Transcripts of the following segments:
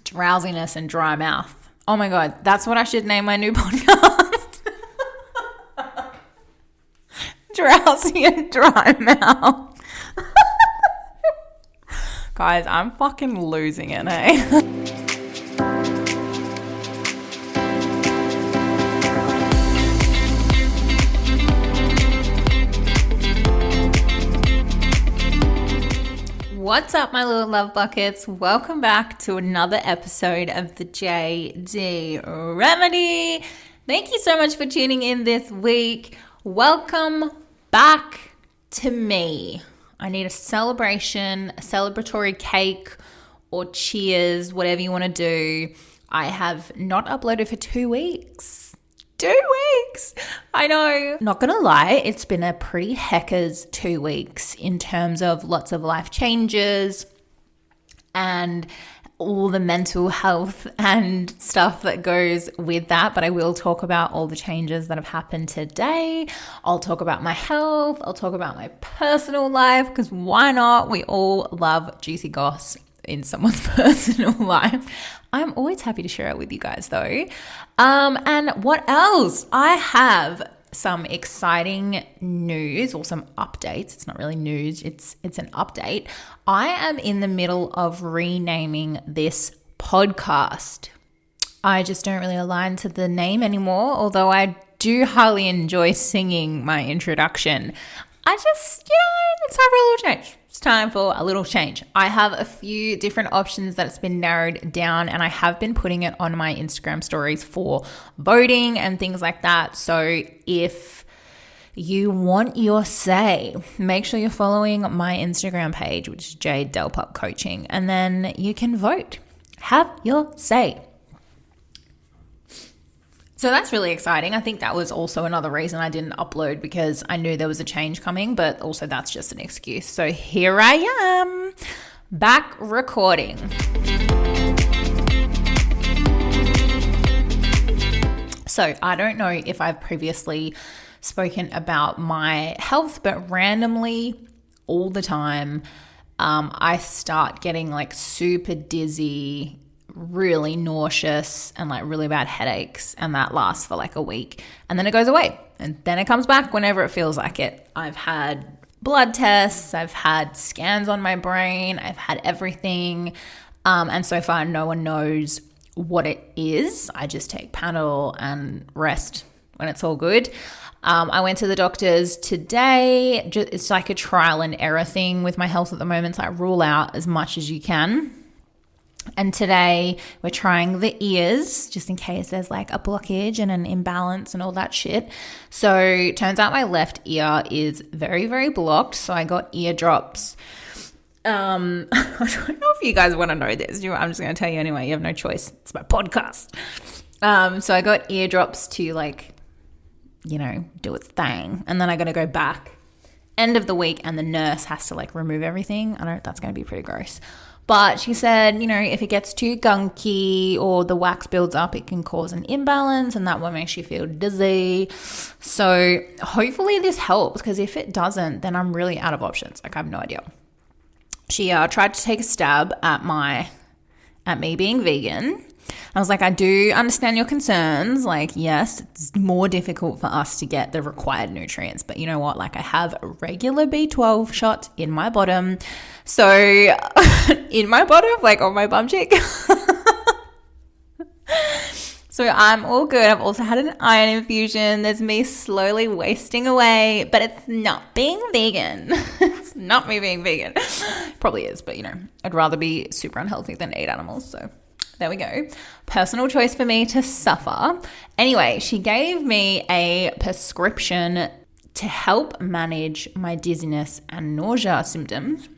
drowsiness and dry mouth. Oh my God, that's what I should name my new podcast. Drowsy and dry mouth. Guys, I'm fucking losing it, eh? What's up, my little love buckets? Welcome back to another episode of the JD Remedy. Thank you so much for tuning in this week. Welcome back to me. I need a celebration, a celebratory cake, or cheers, whatever you want to do. I have not uploaded for 2 weeks. 2 weeks. I know. Not gonna lie, it's been a pretty heckers 2 weeks in terms of lots of life changes and all the mental health and stuff that goes with that. But I will talk about all the changes that have happened today. I'll talk about my health. I'll talk about my personal life, because why not? We all love juicy goss in someone's personal life. I'm always happy to share it with you guys though. And what else? I have some exciting news, or some updates. It's not really news, it's an update. I am in the middle of renaming this podcast. I just don't really align to the name anymore, although I do highly enjoy singing my introduction. It's time for a little change. It's time for a little change. I have a few different options that it's been narrowed down, and I have been putting it on my Instagram stories for voting and things like that. So if you want your say, make sure you're following my Instagram page, which is Jade Delpup Coaching, and then you can vote. Have your say. So that's really exciting. I think that was also another reason I didn't upload, because I knew there was a change coming, but also that's just an excuse. So here I am, back recording. So I don't know if I've previously spoken about my health, but randomly all the time, I start getting like super dizzy, really nauseous, and like really bad headaches, and that lasts for like a week, and then it goes away, and then it comes back whenever it feels like it. I've had blood tests, I've had scans on my brain, I've had everything, and so far no one knows what it is. I just take Panadol and rest when it's all good. I went to the doctors today. It's like a trial and error thing with my health at the moment, so I rule out as much as you can. And today we're trying the ears, just in case there's like a blockage and an imbalance and all that shit. So turns out my left ear is very, very blocked. So I got eardrops. I don't know if you guys want to know this. I'm just going to tell you anyway. You have no choice. It's my podcast. So I got eardrops to do its thing. And then I'm going to go back end of the week, and the nurse has to like remove everything. I know that's going to be pretty gross. But she said, if it gets too gunky or the wax builds up, it can cause an imbalance, and that one makes you feel dizzy. So hopefully this helps, because if it doesn't, then I'm really out of options. Like, I have no idea. She tried to take a stab at me being vegan. I was like, I do understand your concerns. Like, yes, it's more difficult for us to get the required nutrients. But you know what? Like, I have a regular B12 shot in my bottom. So in my bottom, like on my bum cheek. So I'm all good. I've also had an iron infusion. There's me slowly wasting away, but it's not being vegan. It's not me being vegan. Probably is, but I'd rather be super unhealthy than eat animals. So there we go. Personal choice for me to suffer. Anyway, she gave me a prescription to help manage my dizziness and nausea symptoms.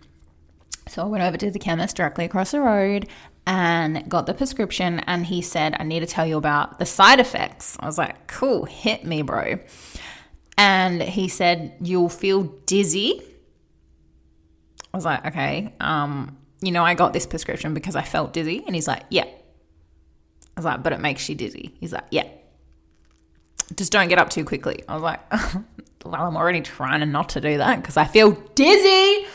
So I went over to the chemist directly across the road and got the prescription, and he said, I need to tell you about the side effects. I was like, cool, hit me, bro. And he said, you'll feel dizzy. I was like, okay, I got this prescription because I felt dizzy. And he's like, yeah. I was like, but it makes you dizzy. He's like, yeah. Just don't get up too quickly. I was like, well, I'm already trying not to do that because I feel dizzy.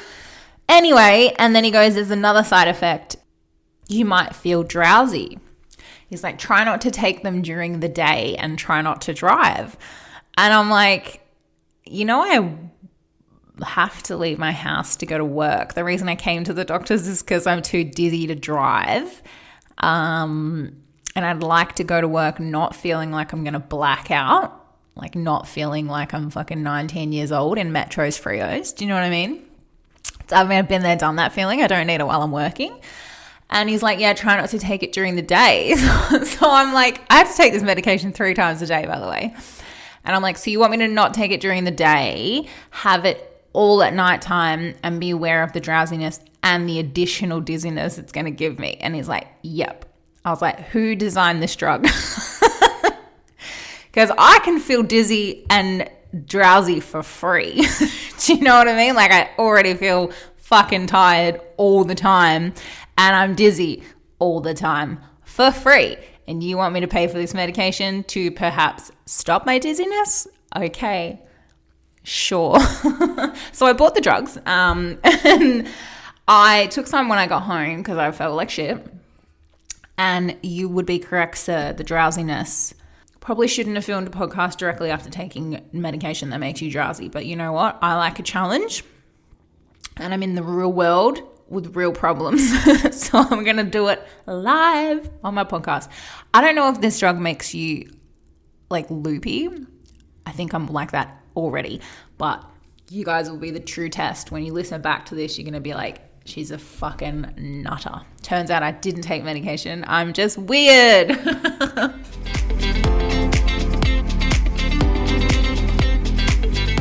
Anyway, and then he goes, there's another side effect. you might feel drowsy. He's like, try not to take them during the day and try not to drive. And I'm like, I have to leave my house to go to work. The reason I came to the doctors is because I'm too dizzy to drive. And I'd like to go to work not feeling like I'm going to black out, like not feeling like I'm fucking 19 years old in Metro's Frios. Do you know what I mean? I've been there, done that feeling. I don't need it while I'm working. And he's like, yeah, try not to take it during the day. So I'm like, I have to take this medication 3 times a day, by the way. And I'm like, so you want me to not take it during the day, have it all at nighttime, and be aware of the drowsiness and the additional dizziness it's going to give me? And he's like, yep. I was like, who designed this drug? Because I can feel dizzy and drowsy for free. Do you know what I mean? Like, I already feel fucking tired all the time, and I'm dizzy all the time for free. And you want me to pay for this medication to perhaps stop my dizziness? Okay, sure. So I bought the drugs, and I took some when I got home because I felt like shit. And you would be correct, sir, the drowsiness. Probably shouldn't have filmed a podcast directly after taking medication that makes you drowsy. But you know what? I like a challenge. And I'm in the real world with real problems. So I'm going to do it live on my podcast. I don't know if this drug makes you like loopy. I think I'm like that already. But you guys will be the true test. When you listen back to this, you're going to be like, she's a fucking nutter. Turns out I didn't take medication. I'm just weird.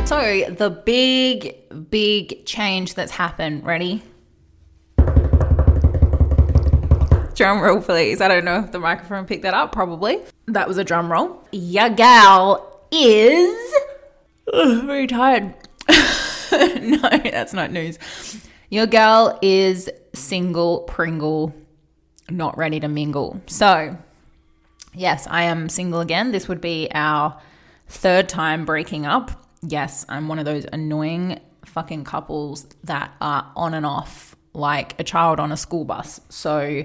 So the big change that's happened, ready? Drum roll, please. I don't know if the microphone picked that up. Probably. That was a drum roll. Your gal is very tired. No, that's not news. Your girl is single Pringle, not ready to mingle. So, yes, I am single again. This would be our 3rd time breaking up. Yes, I'm one of those annoying fucking couples that are on and off like a child on a school bus. So,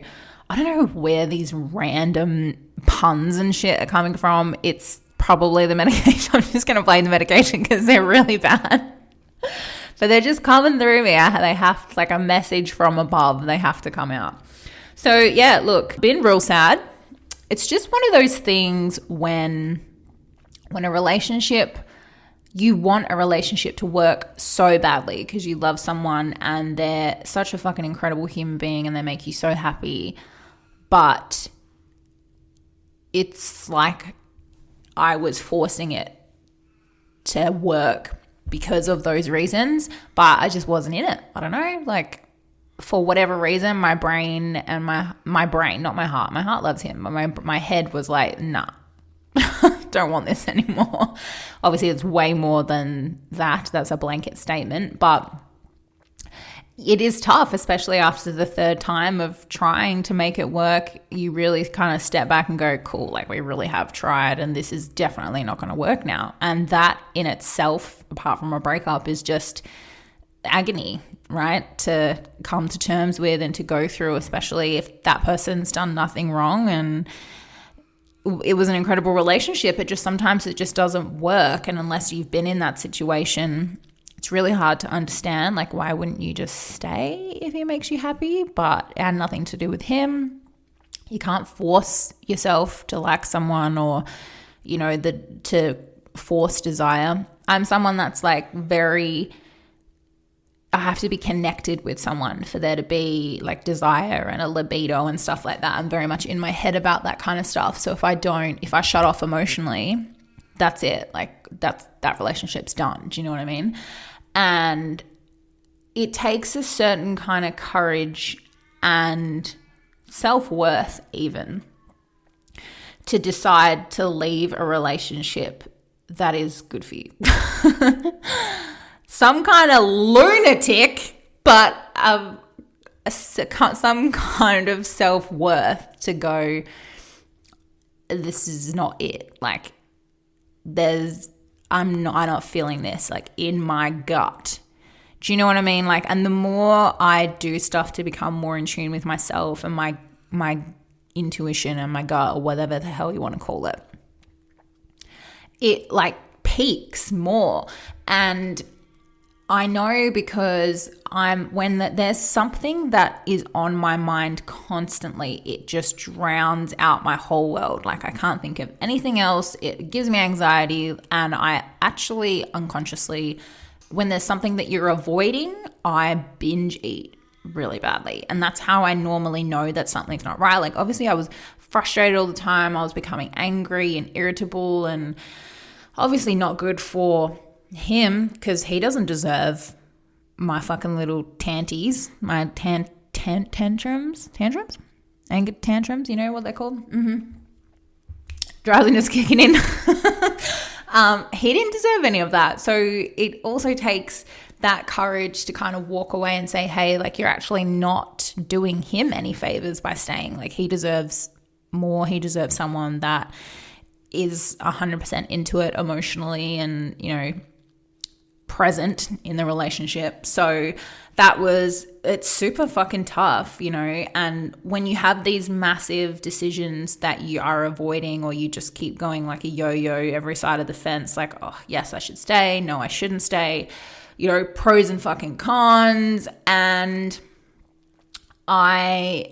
I don't know where these random puns and shit are coming from. It's probably the medication. I'm just going to blame the medication because they're really bad. But they're just coming through me. They have, it's like a message from above. They have to come out. So, yeah, look, been real sad. It's just one of those things when a relationship, you want a relationship to work so badly because you love someone and they're such a fucking incredible human being and they make you so happy. But it's like I was forcing it to work because of those reasons, but I just wasn't in it. I don't know, like for whatever reason, my brain and my brain, not my heart loves him, but my head was like, nah, don't want this anymore. Obviously, it's way more than that. That's a blanket statement, but it is tough, especially after the 3rd time of trying to make it work. You really kind of step back and go, cool, like we really have tried and this is definitely not going to work now. And that in itself, apart from a breakup, is just agony, right? To come to terms with and to go through, especially if that person's done nothing wrong and it was an incredible relationship. Sometimes it just doesn't work. And unless you've been in that situation, it's really hard to understand, like, why wouldn't you just stay if he makes you happy? But it had nothing to do with him. You can't force yourself to like someone or, to force desire. I'm someone that's like I have to be connected with someone for there to be like desire and a libido and stuff like that. I'm very much in my head about that kind of stuff. So if I shut off emotionally, that's it. Like that relationship's done. Do you know what I mean? And it takes a certain kind of courage and self-worth even to decide to leave a relationship that is good for you. Some kind of lunatic, but some kind of self-worth to go, this is not it. Like, I'm not feeling this, like, in my gut. Do you know what I mean? Like, and the more I do stuff to become more in tune with myself and my my intuition and my gut, or whatever the hell you want to call it, it like peaks more. And I know because there's something that is on my mind constantly, it just drowns out my whole world. Like I can't think of anything else. It gives me anxiety, and I actually unconsciously, when there's something that you're avoiding, I binge eat really badly. And that's how I normally know that something's not right. Like obviously I was frustrated all the time. I was becoming angry and irritable, and obviously not good for him because he doesn't deserve my fucking little tanties, my tantrums, anger tantrums, you know what they're called? Drowsiness kicking in. He didn't deserve any of that. So it also takes that courage to kind of walk away and say, hey, like you're actually not doing him any favors by staying. Like he deserves more. He deserves someone that is 100% into it emotionally and, you know, present in the relationship. So it's super fucking tough, you know. And when you have these massive decisions that you are avoiding, or you just keep going like a yo-yo every side of the fence, like, oh yes, I should stay, no, I shouldn't stay, you know, pros and fucking cons. And if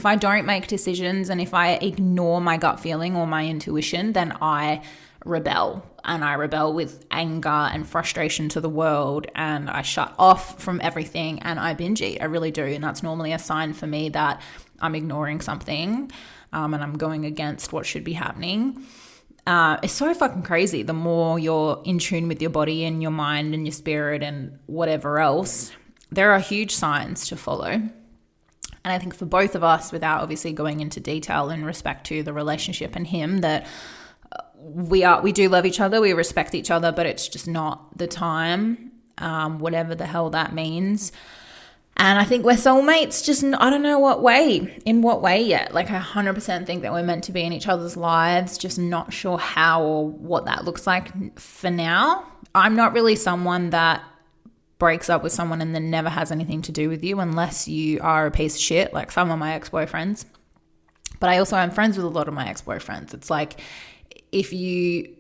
I don't make decisions and if I ignore my gut feeling or my intuition, then I rebel. And I rebel with anger and frustration to the world, and I shut off from everything and I binge eat. I really do. And that's normally a sign for me that I'm ignoring something and I'm going against what should be happening. It's so fucking crazy. The more you're in tune with your body and your mind and your spirit and whatever else, there are huge signs to follow. And I think for both of us, without obviously going into detail in respect to the relationship and him, that we do love each other, we respect each other, but it's just not the time, whatever the hell that means. And I think we're soulmates, just I don't know in what way yet. Like I 100% think that we're meant to be in each other's lives, just not sure how or what that looks like for now. I'm not really someone that breaks up with someone and then never has anything to do with you unless you are a piece of shit, like some of my ex-boyfriends. But I also am friends with a lot of my ex-boyfriends. It's like, if you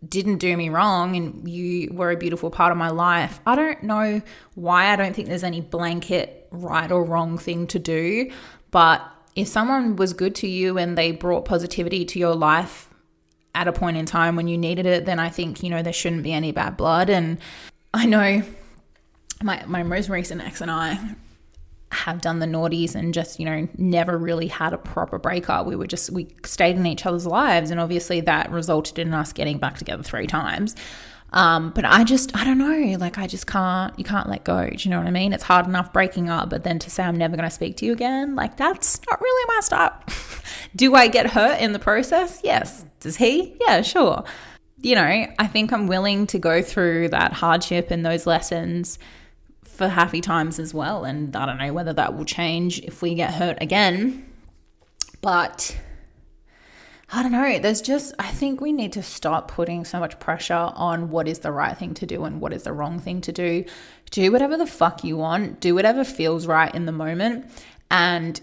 didn't do me wrong and you were a beautiful part of my life, I don't know why. I don't think there's any blanket right or wrong thing to do. But if someone was good to you and they brought positivity to your life at a point in time when you needed it, then I think, you know, there shouldn't be any bad blood. And I know my most recent ex and I have done the naughties and just, you know, never really had a proper breakup. We stayed in each other's lives, and obviously that resulted in us getting back together 3 times. But I don't know, like you can't let go. Do you know what I mean? It's hard enough breaking up, but then to say I'm never going to speak to you again, like that's not really my style. Do I get hurt in the process? Yes. Does he? Yeah, sure. You know, I think I'm willing to go through that hardship and those lessons for happy times as well. And I don't know whether that will change if we get hurt again. But I don't know. I think we need to stop putting so much pressure on what is the right thing to do and what is the wrong thing to do. Do whatever the fuck you want. Do whatever feels right in the moment. And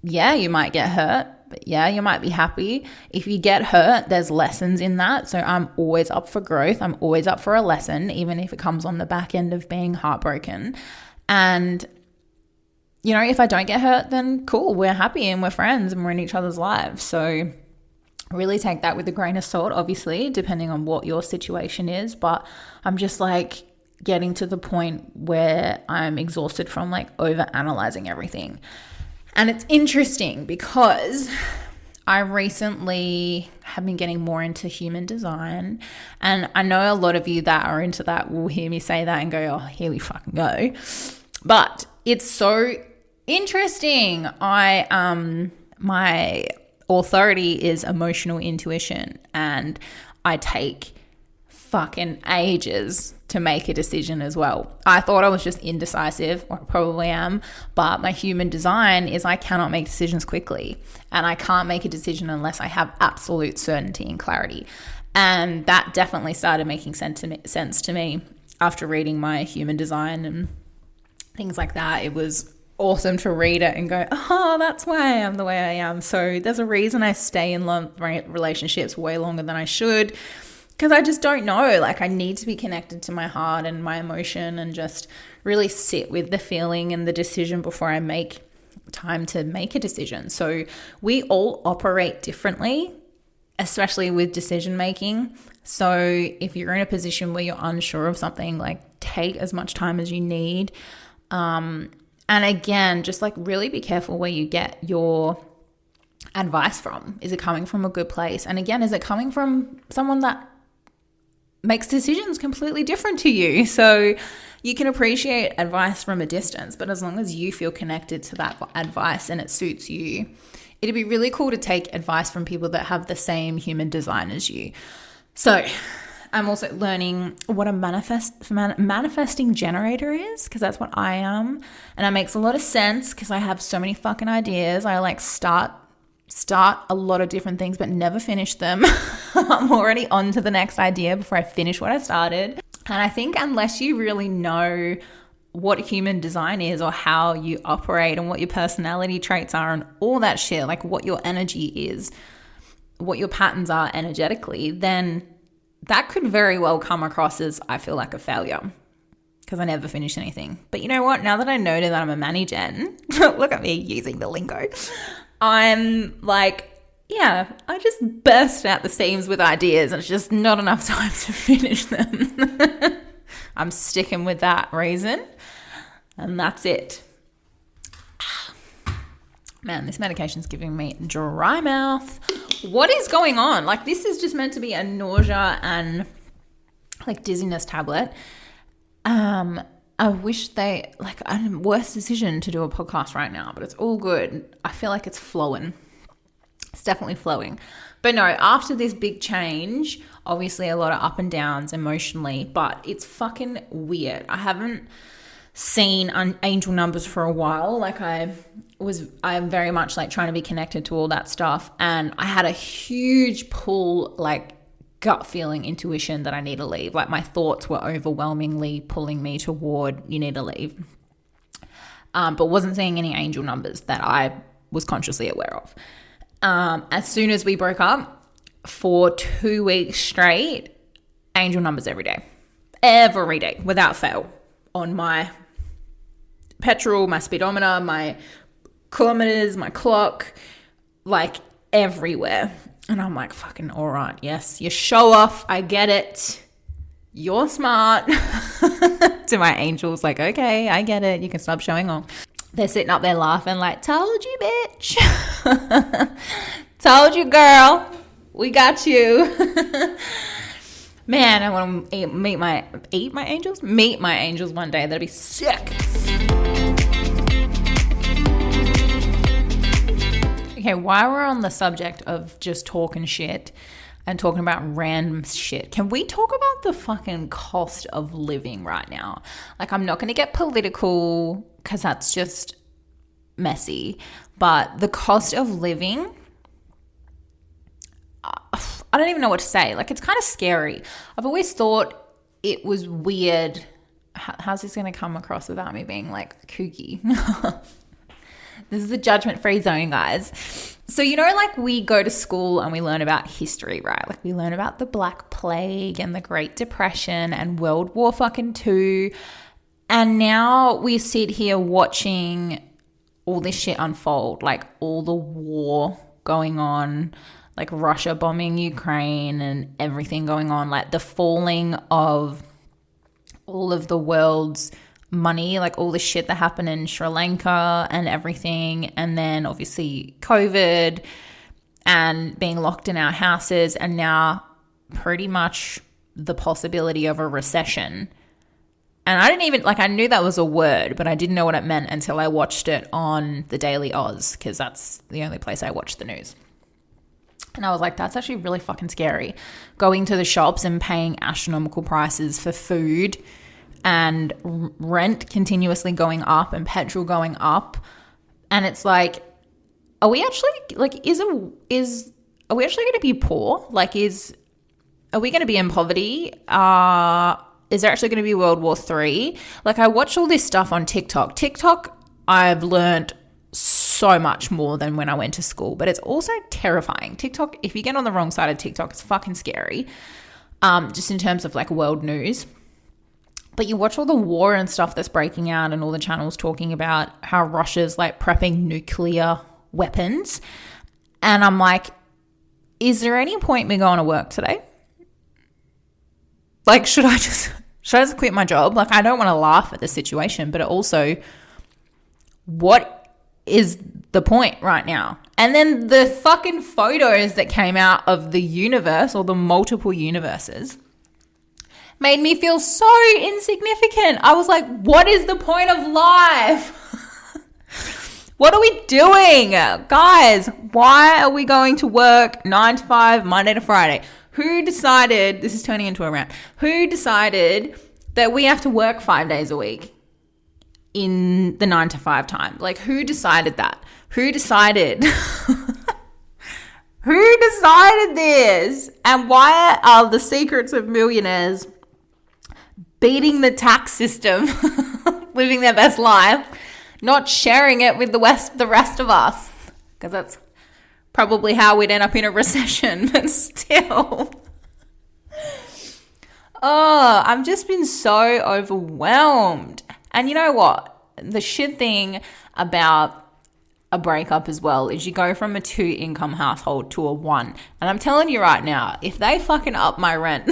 yeah, you might get hurt, but yeah, you might be happy. If you get hurt, there's lessons in that. So I'm always up for growth. I'm always up for a lesson, even if it comes on the back end of being heartbroken. And, you know, if I don't get hurt, then cool, we're happy and we're friends and we're in each other's lives. So really take that with a grain of salt, obviously, depending on what your situation is. But I'm just like getting to the point where I'm exhausted from like over analyzing everything. And it's interesting because I recently have been getting more into human design. And I know a lot of you that are into that will hear me say that and go, oh, here we fucking go. But it's so interesting. My authority is emotional intuition, and I take fucking ages to make a decision as well. I thought I was just indecisive, or I probably am, but my human design is I cannot make decisions quickly, and I can't make a decision unless I have absolute certainty and clarity. And that definitely started making sense to me after reading my human design and things like that. It was awesome to read it and go, oh, that's why I am the way I am. So there's a reason I stay in relationships way longer than I should, because I just don't know. Like, I need to be connected to my heart and my emotion and just really sit with the feeling and the decision before I make time to make a decision. So we all operate differently, especially with decision making. So if you're in a position where you're unsure of something, like, take as much time as you need. And again, just like really be careful where you get your advice from. Is it coming from a good place? And again, is it coming from someone that makes decisions completely different to you? So you can appreciate advice from a distance, but as long as you feel connected to that advice and it suits you, it'd be really cool to take advice from people that have the same human design as you. So I'm also learning what a manifesting generator is, because that's what I am. And it makes a lot of sense because I have so many fucking ideas. I like start a lot of different things but never finish them. I'm already on to the next idea before I finish what I started. And I think unless you really know what human design is or how you operate and what your personality traits are and all that shit, like what your energy is, what your patterns are energetically, then that could very well come across as, I feel like a failure because I never finish anything. But you know what? Now that I know that I'm a Manny-Gen, look at me using the lingo, I'm like, yeah, I just burst out the seams with ideas and it's just not enough time to finish them. I'm sticking with that reason and that's it. Man, this medication's giving me dry mouth. What is going on? Like, this is just meant to be a nausea and like dizziness tablet. I wish they, like, worst decision to do a podcast right now, but it's all good. I feel like it's flowing. It's definitely flowing. But no, after this big change, obviously a lot of up and downs emotionally, but it's fucking weird. I haven't seen angel numbers for a while. Like, I'm very much like trying to be connected to all that stuff. And I had a huge pull, like gut feeling, intuition that I need to leave. Like, my thoughts were overwhelmingly pulling me toward, you need to leave. But wasn't seeing any angel numbers that I was consciously aware of. As soon as we broke up, for 2 weeks straight, angel numbers every day, without fail, on my petrol, my speedometer, my kilometers, my clock, like everywhere. And I'm like, fucking all right, yes, you show off, I get it, you're smart. To my angels, like, okay, I get it, you can stop showing off. They're sitting up there laughing like, told you, bitch. Told you, girl, we got you. Man, I want to meet my angels one day. That'd be sick. Okay, while we're on the subject of just talking shit and talking about random shit, can we talk about the fucking cost of living right now? Like, I'm not going to get political because that's just messy, but the cost of living, I don't even know what to say. Like, it's kind of scary. I've always thought it was weird. How's this going to come across without me being like kooky? This is a judgment-free zone, guys. So, you know, like, we go to school and we learn about history, right? Like, we learn about the Black Plague and the Great Depression and World War fucking II. And now we sit here watching all this shit unfold, like all the war going on, like Russia bombing Ukraine and everything going on, like the falling of all of the world's money, like all the shit that happened in Sri Lanka and everything. And then obviously COVID and being locked in our houses, and now pretty much the possibility of a recession. And I didn't even, like, I knew that was a word, but I didn't know what it meant until I watched it on the Daily Oz, because that's the only place I watch the news. And I was like, that's actually really fucking scary. Going to the shops and paying astronomical prices for food and rent continuously going up and petrol going up. And it's like, are we actually, like, are we actually going to be poor? Like, are we going to be in poverty? Is there actually going to be World War III? Like, I watch all this stuff on TikTok. TikTok I've learned so much more than when I went to school, but it's also terrifying. TikTok, if you get on the wrong side of TikTok, it's fucking scary. Just in terms of like world news. But you watch all the war and stuff that's breaking out and all the channels talking about how Russia's like prepping nuclear weapons. And I'm like, is there any point me going to work today? Like, should I just quit my job? Like, I don't want to laugh at the situation, but also, what is the point right now? And then the fucking photos that came out of the universe or the multiple universes made me feel so insignificant. I was like, what is the point of life? What are we doing? Guys, why are we going to work 9 to 5, Monday to Friday? Who decided, this is turning into a rant, who decided that we have to work 5 days a week in the 9 to 5 time? Like, who decided that? Who decided? Who decided this? And why are the secrets of millionaires beating the tax system, living their best life, not sharing it with the rest of us? Because that's probably how we'd end up in a recession, but still. Oh, I've just been so overwhelmed. And you know what? The shit thing about a breakup as well is you go from a 2-income household to a 1. And I'm telling you right now, if they fucking up my rent,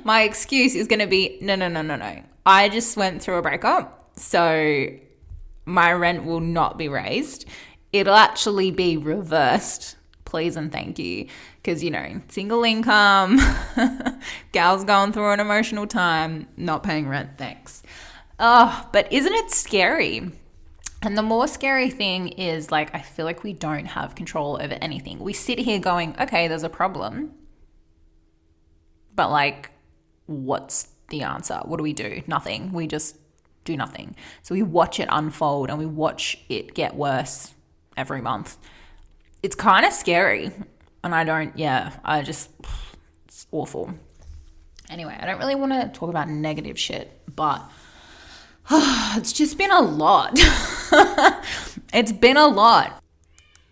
my excuse is going to be, no. I just went through a breakup, so my rent will not be raised. It'll actually be reversed. Please and thank you. Because, you know, single income, gal's going through an emotional time, not paying rent, thanks. Oh, but isn't it scary? And the more scary thing is, like, I feel like we don't have control over anything. We sit here going, okay, there's a problem. But, like, what's the answer? What do we do? Nothing. We just do nothing. So we watch it unfold and we watch it get worse every month. It's kind of scary. And it's awful. Anyway, I don't really want to talk about negative shit, but it's just been a lot. It's been a lot.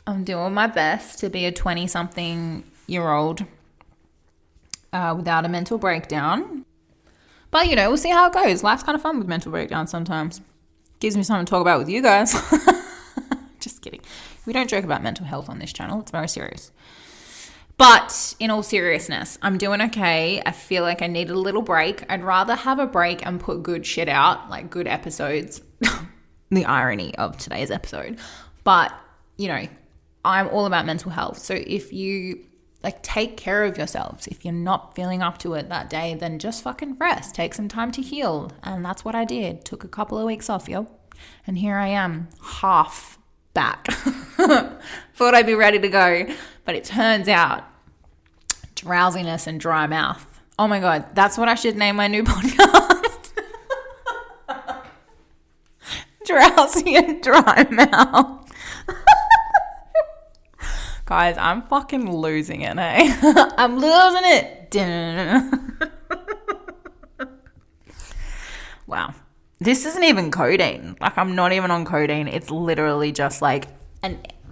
I'm doing my best to be a 20-something-year-old without a mental breakdown. But, you know, we'll see how it goes. Life's kind of fun with mental breakdowns sometimes. Gives me something to talk about with you guys. Just kidding. We don't joke about mental health on this channel. It's very serious. But in all seriousness, I'm doing okay. I feel like I need a little break. I'd rather have a break and put good shit out, like good episodes. The irony of today's episode. But, you know, I'm all about mental health. So if you, like, take care of yourselves, if you're not feeling up to it that day, then just fucking rest. Take some time to heal. And that's what I did. Took a couple of weeks off, yo. And here I am, half back. Thought I'd be ready to go. But it turns out, drowsiness and dry mouth. Oh my God, that's what I should name my new podcast. Drowsy and dry mouth. Guys, I'm fucking losing it, eh? I'm losing it. Wow. This isn't even codeine. Like, I'm not even on codeine. It's literally just like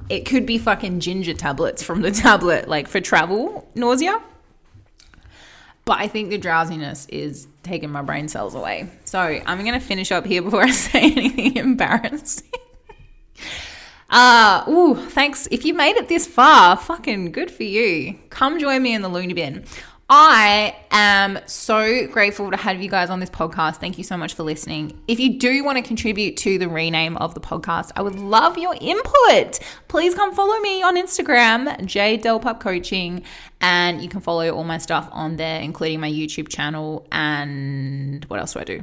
it could be fucking ginger tablets from the tablet, like for travel nausea. But I think the drowsiness is taking my brain cells away. So I'm going to finish up here before I say anything embarrassing. Thanks. If you made it this far, fucking good for you. Come join me in the loony bin. I am so grateful to have you guys on this podcast. Thank you so much for listening. If you do want to contribute to the rename of the podcast, I would love your input. Please come follow me on Instagram, JDelPupCoaching, and you can follow all my stuff on there, including my YouTube channel. And what else do I do?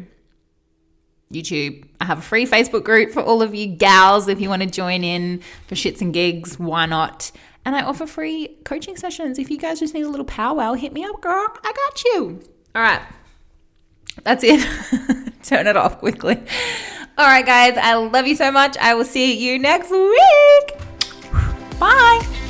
YouTube. I have a free Facebook group for all of you gals if you want to join in for shits and gigs. Why not? And I offer free coaching sessions. If you guys just need a little powwow, hit me up, girl. I got you. All right. That's it. Turn it off quickly. All right, guys. I love you so much. I will see you next week. Bye.